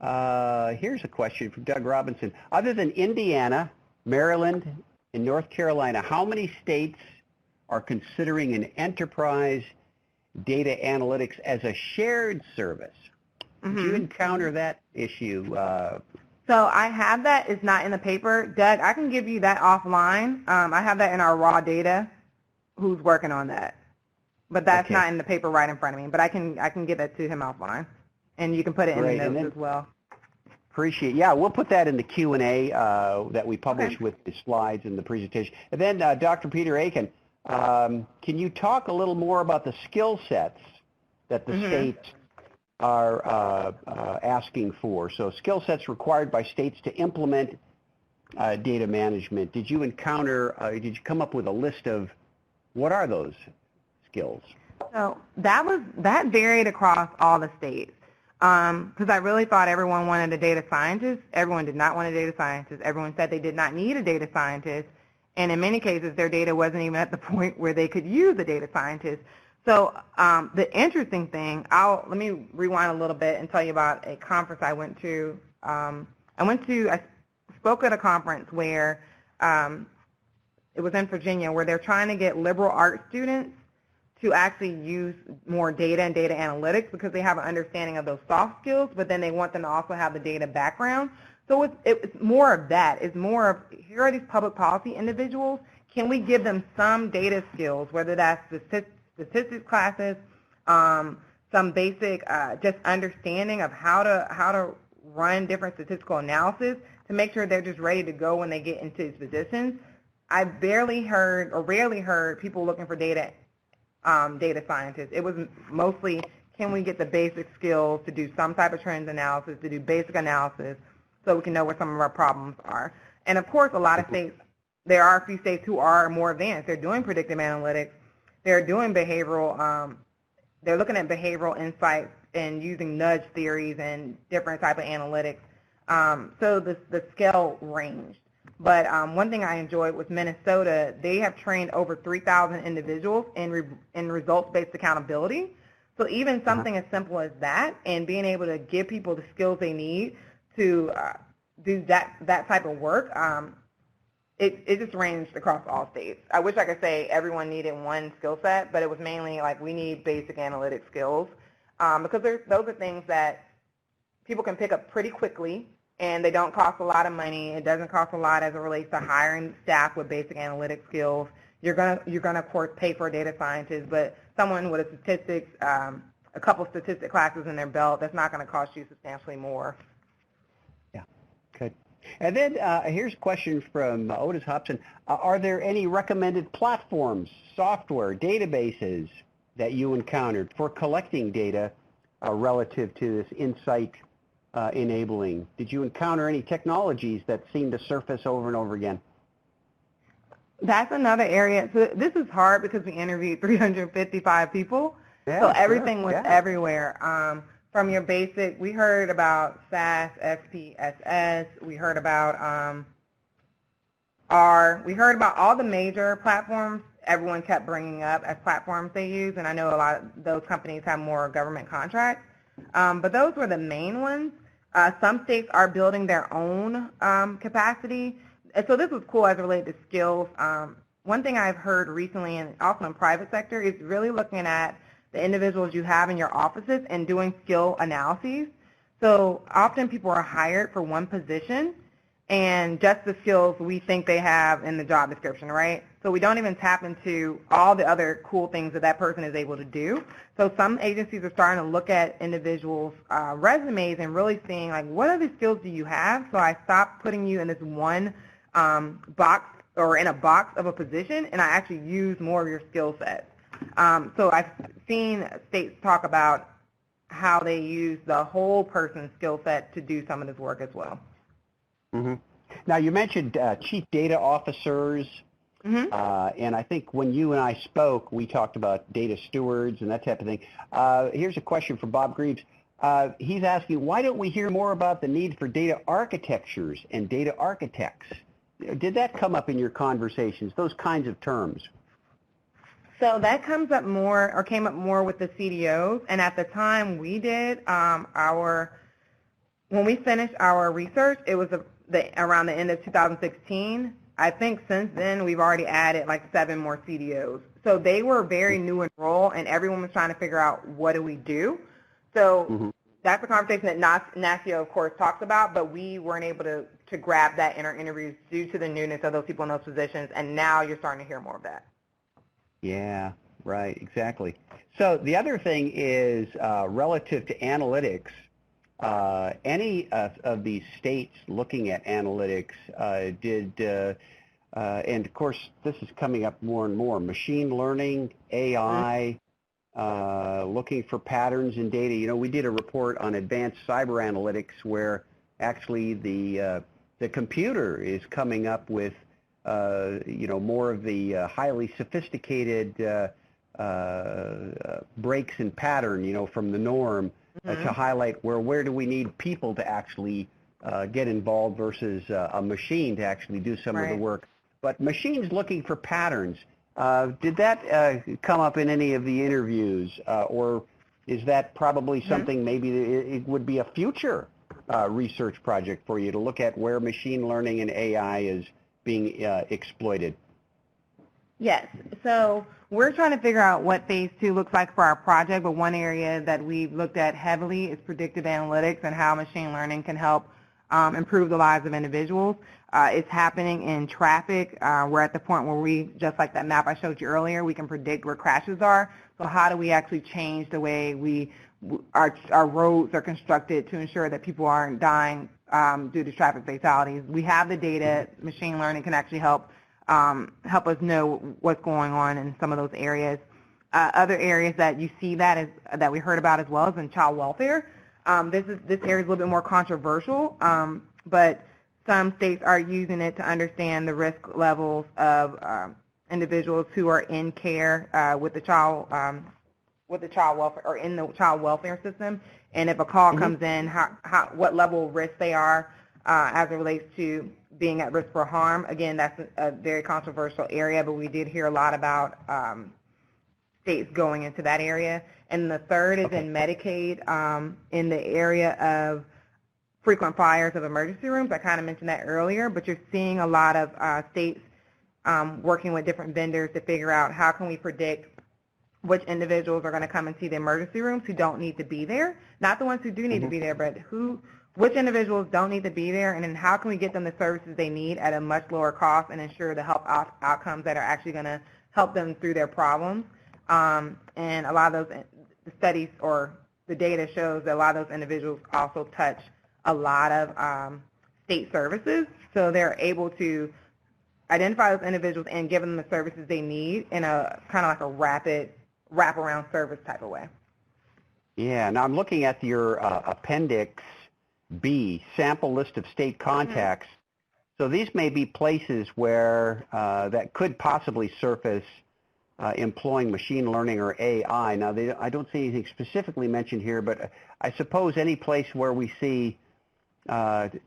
Here's a question from Doug Robinson. Other than Indiana, Maryland, and North Carolina, how many states are considering an enterprise data analytics as a shared service? Did you encounter that issue? So I have that. It's not in the paper. Doug, I can give you that offline. I have that in our raw data, who's working on that. But that's not in the paper right in front of me. But I can get that to him offline. And you can put it in the notes as well. Appreciate it. Yeah, we'll put that in the Q&A that we publish with the slides and the presentation. And then Dr. Peter Aiken, can you talk a little more about the skill sets that the states are asking for? So skill sets required by states to implement data management. Did you come up with a list of what are those skills? So that varied across all the states. Because I really thought everyone wanted a data scientist. Everyone did not want a data scientist. Everyone said they did not need a data scientist. And in many cases, their data wasn't even at the point where they could use a data scientist. So the interesting thing, let me rewind a little bit and tell you about a conference I went to. I spoke at a conference where it was in Virginia, where they're trying to get liberal arts students to actually use more data and data analytics because they have an understanding of those soft skills, but then they want them to also have the data background. So it's more of that. It's more of, here are these public policy individuals. Can we give them some data skills, whether that's statistics classes, some basic just understanding of how to run different statistical analysis to make sure they're just ready to go when they get into these positions. I rarely heard people looking for data scientists. It was mostly, can we get the basic skills to do some type of trends analysis, to do basic analysis, so we can know where some of our problems are. And of course, a lot of states, there are a few states who are more advanced. They're doing predictive analytics. They're doing behavioral, they're looking at behavioral insights and using nudge theories and different type of analytics. So the scale ranged. But one thing I enjoyed was Minnesota. They have trained over 3,000 individuals in results-based accountability. So even something as simple as that and being able to give people the skills they need to do that type of work, it just ranged across all states. I wish I could say everyone needed one skill set, but it was mainly like we need basic analytic skills because those are things that people can pick up pretty quickly, and they don't cost a lot of money. It doesn't cost a lot as it relates to hiring staff with basic analytic skills. You're gonna of course pay for a data scientist, but someone with a couple statistic classes in their belt, that's not going to cost you substantially more. Yeah, good. And then here's a question from Otis Hobson. Are there any recommended platforms, software, databases that you encountered for collecting data relative to this insight enabling? Did you encounter any technologies that seem to surface over and over again? That's another area. So this is hard because we interviewed 355 people. Yeah, So sure. everything was Yeah. everywhere. From your basic, we heard about SAS, SPSS. We heard about R. We heard about all the major platforms everyone kept bringing up as platforms they use. And I know a lot of those companies have more government contracts. But those were the main ones. Some states are building their own capacity. And so this was cool as it related to skills. One thing I've heard recently, and also in private sector, is really looking at the individuals you have in your offices and doing skill analyses. So often people are hired for one position and just the skills we think they have in the job description, right? So we don't even tap into all the other cool things that that person is able to do. So some agencies are starting to look at individuals' resumes and really seeing, like, what other skills do you have? So I stopped putting you in this one box or in a box of a position, and I actually use more of your skill sets. So I've seen states talk about how they use the whole person's skill set to do some of this work as well. Mm-hmm. Now, you mentioned chief data officers, Mm-hmm. and I think when you and I spoke, we talked about data stewards and that type of thing. Here's a question from Bob Greaves. He's asking, why don't we hear more about the need for data architectures and data architects? Did that come up in your conversations, those kinds of terms? So that comes up more, or came up more with the CDOs, and at the time we did when we finished our research, it was around the end of 2016. I think since then we've already added like 7 more CDOs. So they were very new in role, and everyone was trying to figure out what do we do. So that's a conversation that NASIO, of course, talks about, but we weren't able to grab that in our interviews due to the newness of those people in those positions, and now you're starting to hear more of that. Yeah, right, exactly. So the other thing is relative to analytics. Any of these states looking at analytics and of course this is coming up more and more, machine learning, AI, looking for patterns in data. You know, we did a report on advanced cyber analytics where actually the computer is coming up with more of the highly sophisticated breaks in pattern, from the norm to highlight where do we need people to actually get involved versus a machine to actually do some of the work. But machines looking for patterns, did that come up in any of the interviews, or is that probably something maybe it would be a future research project for you to look at where machine learning and AI is being exploited? Yes. So we're trying to figure out what phase 2 looks like for our project, but one area that we've looked at heavily is predictive analytics and how machine learning can help improve the lives of individuals. It's happening in traffic. We're at the point where we, just like that map I showed you earlier, we can predict where crashes are. So how do we actually change the way our roads are constructed to ensure that people aren't dying due to traffic fatalities? We have the data. Machine learning can actually help us know what's going on in some of those areas. Other areas that you see that we heard about as well is in child welfare. This area is a little bit more controversial, but some states are using it to understand the risk levels of individuals who are in care with the child welfare or in the child welfare system, and if a call comes in, what level of risk they are as it relates to being at risk for harm. Again, that's a very controversial area, but we did hear a lot about states going into that area. And the third is in Medicaid, in the area of frequent flyers of emergency rooms. I kind of mentioned that earlier, but you're seeing a lot of states working with different vendors to figure out how can we predict which individuals are going to come and see the emergency rooms who don't need to be there, not the ones who do need to be there, but which individuals don't need to be there, and then how can we get them the services they need at a much lower cost and ensure the health outcomes that are actually going to help them through their problems. And a lot of those studies or the data shows that a lot of those individuals also touch a lot of state services, so they're able to identify those individuals and give them the services they need in a kind of like a rapid wraparound service type of way. Yeah, now I'm looking at your appendix, B, sample list of state contacts. So these may be places where that could possibly surface employing machine learning or AI. Now, I don't see anything specifically mentioned here, but I suppose any place where we see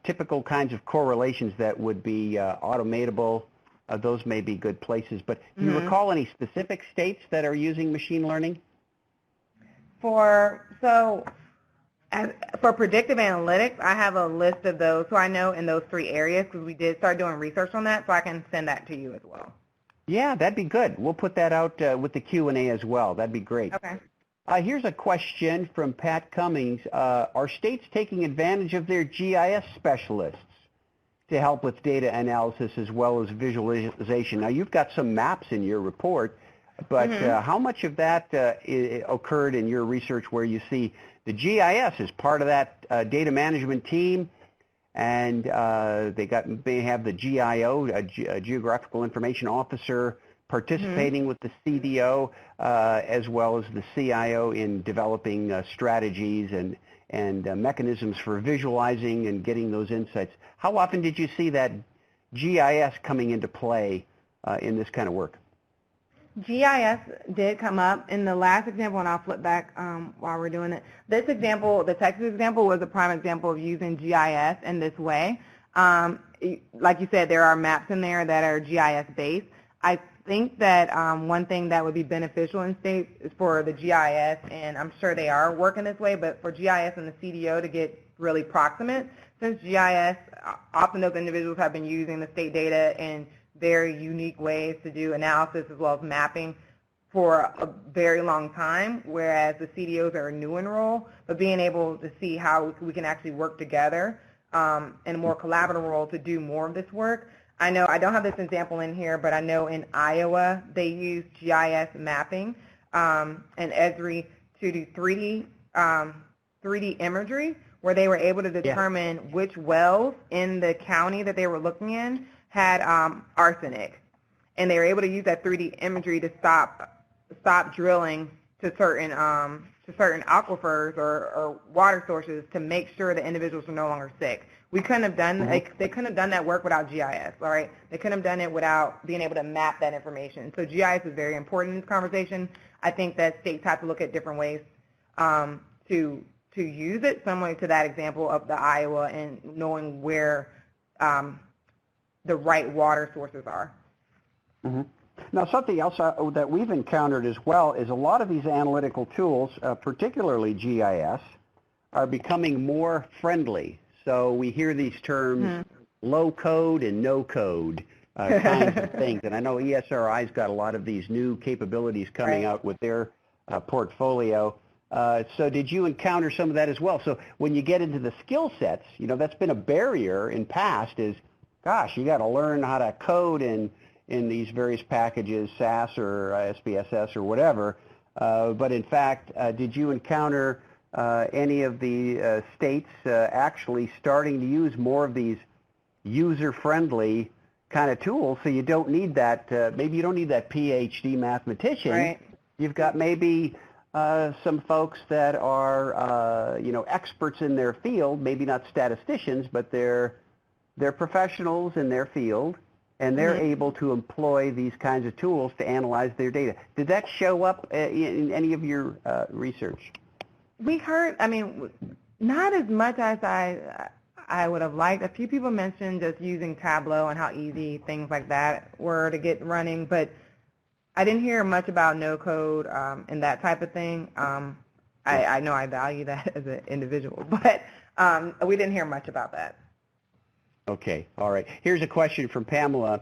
typical kinds of correlations that would be automatable, those may be good places. But do you recall any specific states that are using machine learning? For predictive analytics, I have a list of those, so I know in those 3 areas because we did start doing research on that, so I can send that to you as well. Yeah, that'd be good. We'll put that out with the Q&A as well. That'd be great. Okay. Here's a question from Pat Cummings. Are states taking advantage of their GIS specialists to help with data analysis as well as visualization? Now, you've got some maps in your report, but how much of that occurred in your research where you see the GIS is part of that data management team, and they have the GIO, a Geographical Information Officer, participating with the CDO as well as the CIO in developing strategies and mechanisms for visualizing and getting those insights. How often did you see that GIS coming into play in this kind of work? GIS did come up in the last example, and I'll flip back while we're doing it. This example, the Texas example, was a prime example of using GIS in this way. Like you said, there are maps in there that are GIS-based. I think that one thing that would be beneficial in states is for the GIS, and I'm sure they are working this way, but for GIS and the CDO to get really proximate, since GIS, often those individuals have been using the state data in very unique ways to do analysis as well as mapping for a very long time, whereas the CDOs are a new in role, but being able to see how we can actually work together in a more collaborative role to do more of this work. I know I don't have this example in here, but I know in Iowa they use GIS mapping and Esri to do 3D imagery, where they were able to determine which wells in the county that they were looking in had arsenic, and they were able to use that 3D imagery to stop drilling to certain aquifers or water sources to make sure the individuals are no longer sick. We couldn't have done they couldn't have done that work without GIS. All right, they couldn't have done it without being able to map that information. So GIS is very important in this conversation. I think that states have to look at different ways to use it, similar to that example of the Iowa and knowing where the right water sources are. Now, something else that we've encountered as well is a lot of these analytical tools, particularly GIS, are becoming more friendly. So we hear these terms low code and no code kinds of things. And I know ESRI's got a lot of these new capabilities coming out with their portfolio. So did you encounter some of that as well? So when you get into the skill sets, you know, that's been a barrier in past is, gosh, you got to learn how to code in these various packages, SAS or SPSS or whatever. But in fact, did you encounter any of the states actually starting to use more of these user-friendly kind of tools, so you don't need that, maybe you don't need that PhD mathematician. Right. You've got maybe some folks that are, you know, experts in their field, maybe not statisticians, but they're professionals in their field, and they're able to employ these kinds of tools to analyze their data. Did that show up in any of your research? We heard, I mean, not as much as I would have liked. A few people mentioned just using Tableau and how easy things like that were to get running, but I didn't hear much about no code and that type of thing. I know I value that as an individual, but we didn't hear much about that. Okay, all right. Here's a question from Pamela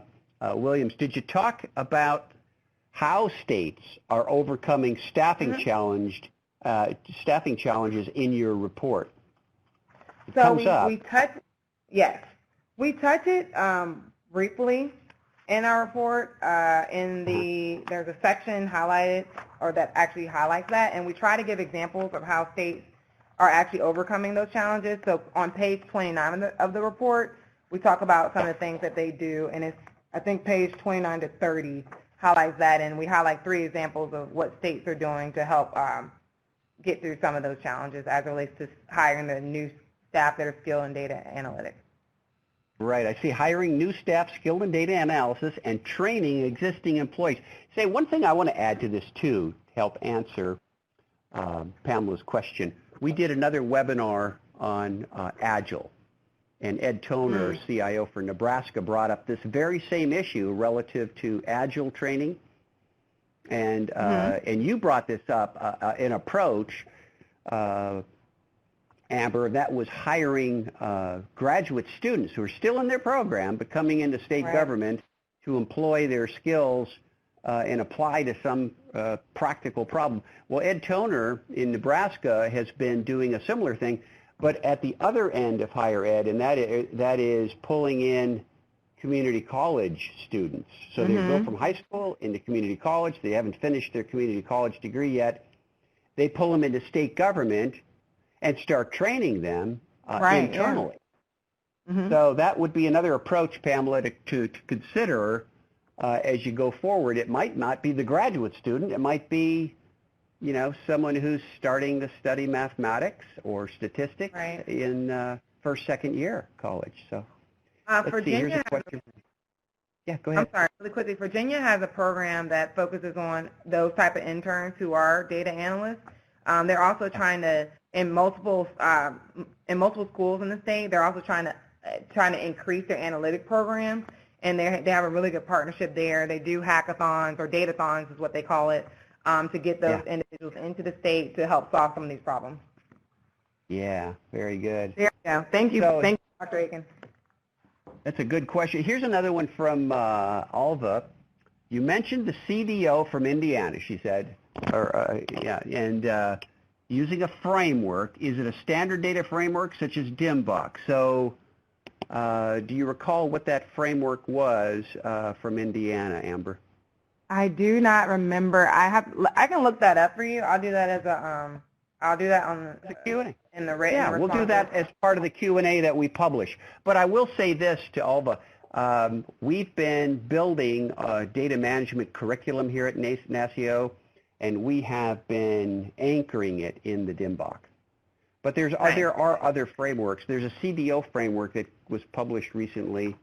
Williams. Did you talk about how states are overcoming staffing challenges in your report? So we touch it briefly in our report. There's a section highlighted or that actually highlights that, and we try to give examples of how states are actually overcoming those challenges. So on page 29 of the report, we talk about some of the things that they do, and it's, I think, page 29 to 30 highlights that, and we highlight 3 examples of what states are doing to help get through some of those challenges as it relates to hiring the new staff that are skilled in data analytics. Right. I see hiring new staff skilled in data analysis and training existing employees. Say, one thing I want to add to this, too, to help answer Pamela's question. We did another webinar on Agile, and Ed Toner, CIO for Nebraska, brought up this very same issue relative to Agile training. And you brought this up, an approach, Amber, that was hiring graduate students who are still in their program but coming into state government to employ their skills and apply to some practical problem. Well, Ed Toner in Nebraska has been doing a similar thing, but at the other end of higher ed, and that is pulling in community college students. So they go from high school into community college. They haven't finished their community college degree yet. They pull them into state government and start training them internally. So that would be another approach, Pamela, to consider as you go forward. It might not be the graduate student. It might be, you know, someone who's starting to study mathematics or statistics in first, second year college. So Virginia here's a question. Yeah, go ahead. I'm sorry, really quickly. Virginia has a program that focuses on those type of interns who are data analysts. They're also trying to, in multiple schools in the state, they're also trying to increase their analytic programs, and they have a really good partnership there. They do hackathons, or datathons is what they call it, to get those individuals into the state to help solve some of these problems. Yeah, very good. There you go. Thank you, Dr. Aiken. That's a good question. Here's another one from Alva. You mentioned the CDO from Indiana, she said, and using a framework. Is it a standard data framework such as DIMBOK? So do you recall what that framework was from Indiana, Amber? I do not remember. I can look that up for you. I'll do that as a I'll do that on the Q&A. In the written response. We'll do that as part of the Q&A that we publish. But I will say this to Alva. We've been building a data management curriculum here at NASCIO, and we have been anchoring it in the DIMBOK. But there are other frameworks. There's a CDO framework that was published recently,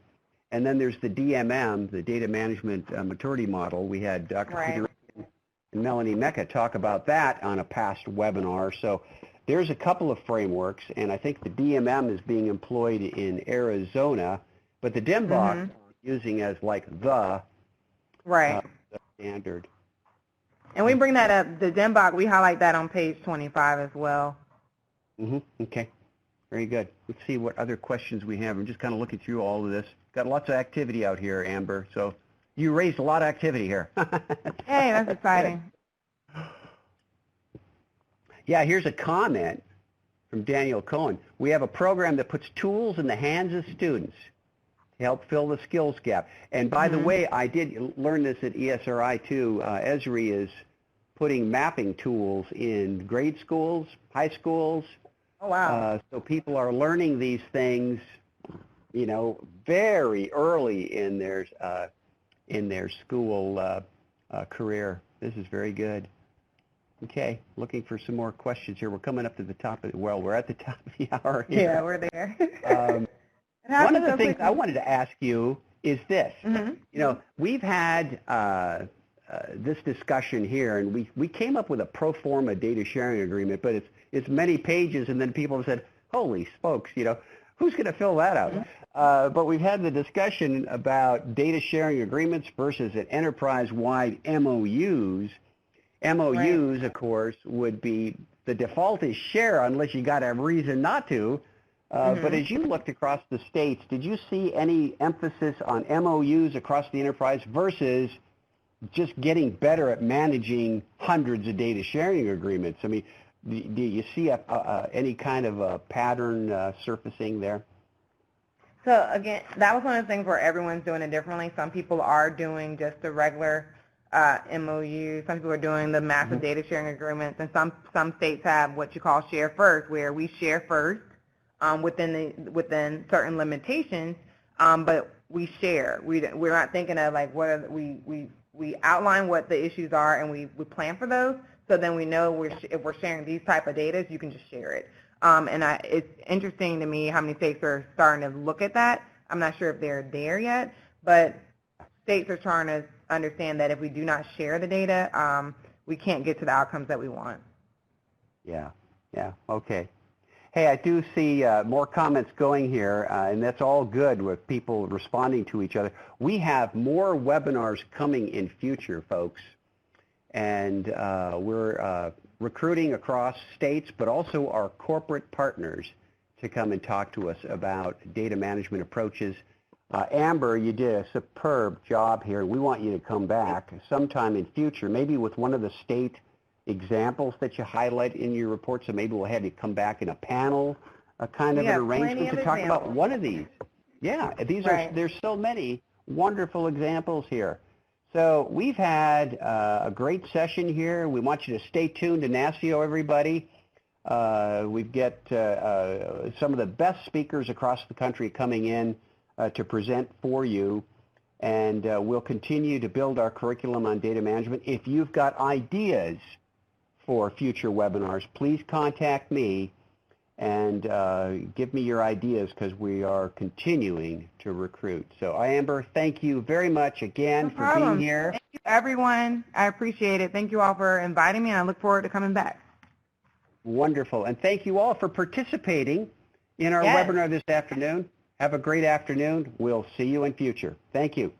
and then there's the DMM, the Data Management Maturity Model. We had Dr. Peter and Melanie Mecca talk about that on a past webinar. So there's a couple of frameworks, and I think the DMM is being employed in Arizona, but the DIMBOK we're using as like the standard. And we bring that up, the DIMBOK, we highlight that on page 25 as well. Okay, very good. Let's see what other questions we have. I'm just kind of looking through all of this. Got lots of activity out here, Amber, so you raised a lot of activity here. Hey, that's exciting. Yeah, here's a comment from Daniel Cohen. We have a program that puts tools in the hands of students to help fill the skills gap. And by the way, I did learn this at ESRI too. Esri is putting mapping tools in grade schools, high schools. Oh, wow. So people are learning these things, you know, very early in their school career. This is very good. Okay, looking for some more questions here. We're coming up to the top of we're at the top of the hour here. Yeah, we're there. One of the things I wanted to ask you is this. You know, we've had this discussion here, and we came up with a pro forma data sharing agreement, but it's many pages, and then people have said, holy smokes, you know, who's going to fill that out? But we've had the discussion about data sharing agreements versus an enterprise-wide MOUs. MOUs, of course, would be the default is share unless you got a reason not to. But as you looked across the states, did you see any emphasis on MOUs across the enterprise versus just getting better at managing hundreds of data sharing agreements? I mean, do you see any kind of a pattern surfacing there? So again, that was one of the things where everyone's doing it differently. Some people are doing just the regular MOU. Some people are doing the massive data sharing agreements, and some states have what you call share first, where we share first within certain limitations, but we share. We're not thinking of like we outline what the issues are, and we plan for those. So then we know if we're sharing these type of data, you can just share it. It's interesting to me how many states are starting to look at that. I'm not sure if they're there yet, but states are trying to understand that if we do not share the data, we can't get to the outcomes that we want. Yeah, okay. Hey, I do see more comments going here, and that's all good with people responding to each other. We have more webinars coming in future, folks, and we're recruiting across states, but also our corporate partners to come and talk to us about data management approaches. Amber, you did a superb job here. We want you to come back sometime in future, maybe with one of the state examples that you highlight in your report, so maybe we'll have you come back in a panel, a kind of an arrangement to talk about one of these. Yeah, there's so many wonderful examples here. So we've had a great session here. We want you to stay tuned to NASCIO, everybody. We've got some of the best speakers across the country coming in to present for you, and we'll continue to build our curriculum on data management. If you've got ideas for future webinars, please contact me and give me your ideas, because we are continuing to recruit. So, Amber, thank you very much again for being here. Thank you, everyone. I appreciate it. Thank you all for inviting me, and I look forward to coming back. Wonderful. And thank you all for participating in our webinar this afternoon. Have a great afternoon. We'll see you in future. Thank you.